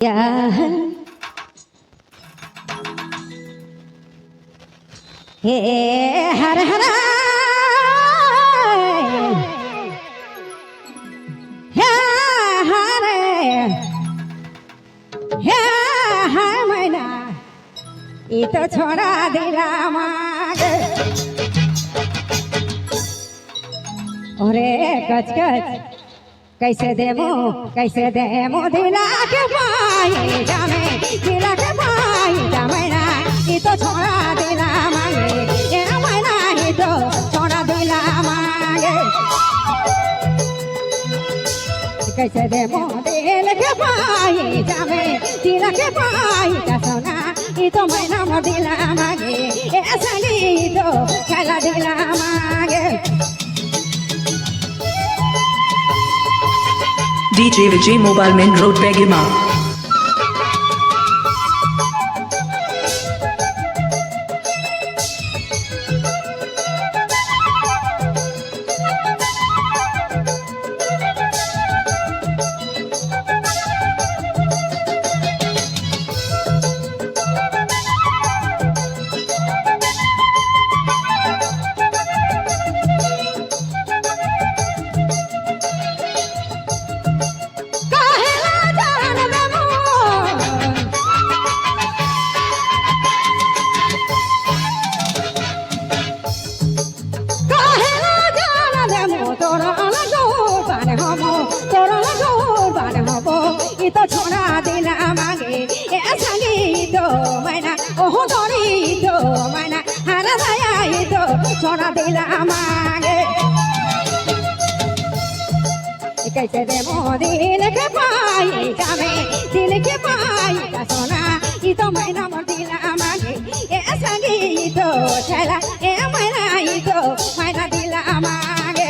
Yeah. Hey, hara hara. Yeah, hara. Yeah, hara मैना ये तो छोड़ा दिला मांगे ओरे कच कच कैसे देमो दिला के पाई जामे दिला के पाई जामेना ये तो छोड़ा दिला मांगे ये मैना ये तो छोड़ा दिला मांगे कैसे देमो दिल के पाई जामे दिला के पाई का सोना ये तो मैना मो दिला मांगे ऐसा नहीं तो चला दिला मांगे DJ Vijay Mobile Main Road Begima. तो छोड़ा दिला मांगे ऐसा नहीं तो मैना ओह दौड़ी तो मैना हरा दया तो छोड़ा दिला मांगे कैसे दे दिल के पाई जामे दिल के पाई का सोना ये तो मैना मोर दिला मांगे ऐसा नहीं तो चला ए मैना ये तो मैना दिला मांगे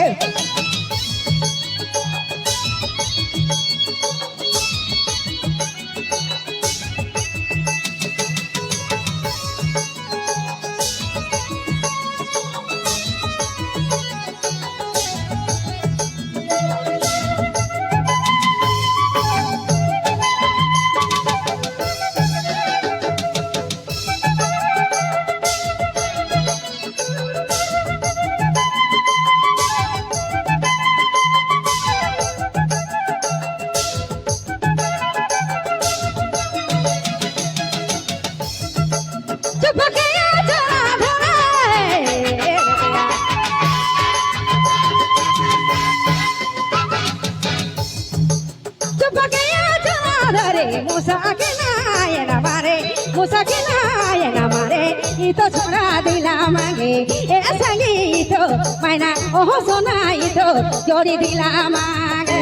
ये तो छोड़ा दिला मांगे ऐसा नहीं तो मैना ओह सोना ये तो जोड़ी दिला मांगे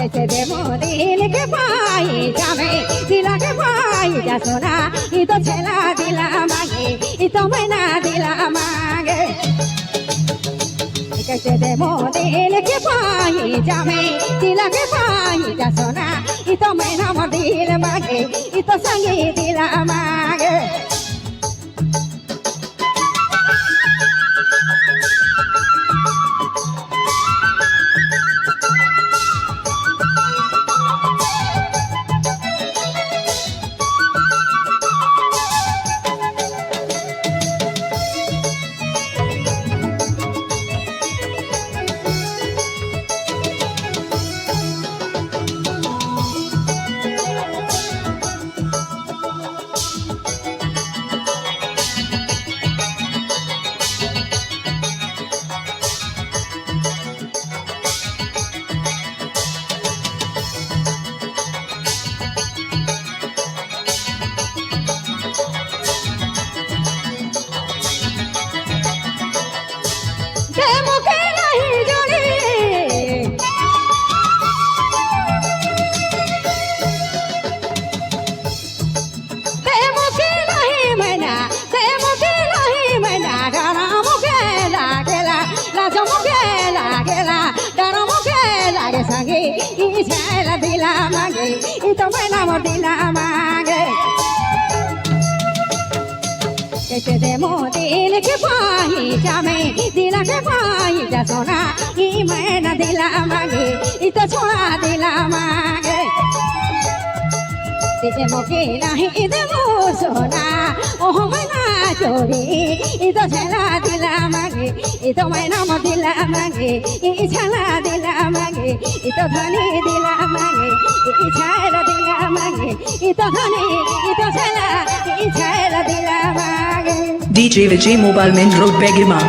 ऐसे दे दिल के पाई जामे दिला के पाई जा सोना ये तो छेला दिला मांगे ये तो मैना दिला मांगे कैसे दे दिल के पाई जामे दिला के पाई जा सोना ये तो मैना मोर दिल मांगे ये तो संगे दिला मांगे दिला मांगे ये तो मैना मोर दिला मांगे कैसे दे दिल के पाई जामे दिल के पाई जा सोना ई मैं न दिला मांगे ई तो छोड़ा दिला मांगे तेरे मोके नहीं दे मो सोना ओह मैं ना चोरी ई तो छला दिला मांगे ई तो मैं ना दिला मांगे ई छला दिला मांगे ई तो धनी दिला मांगे ई छला दिला मांगे ई तो धनी ई तो छला ई छला दिला मांगे DJ Vijay Mobile Main Road Begirma.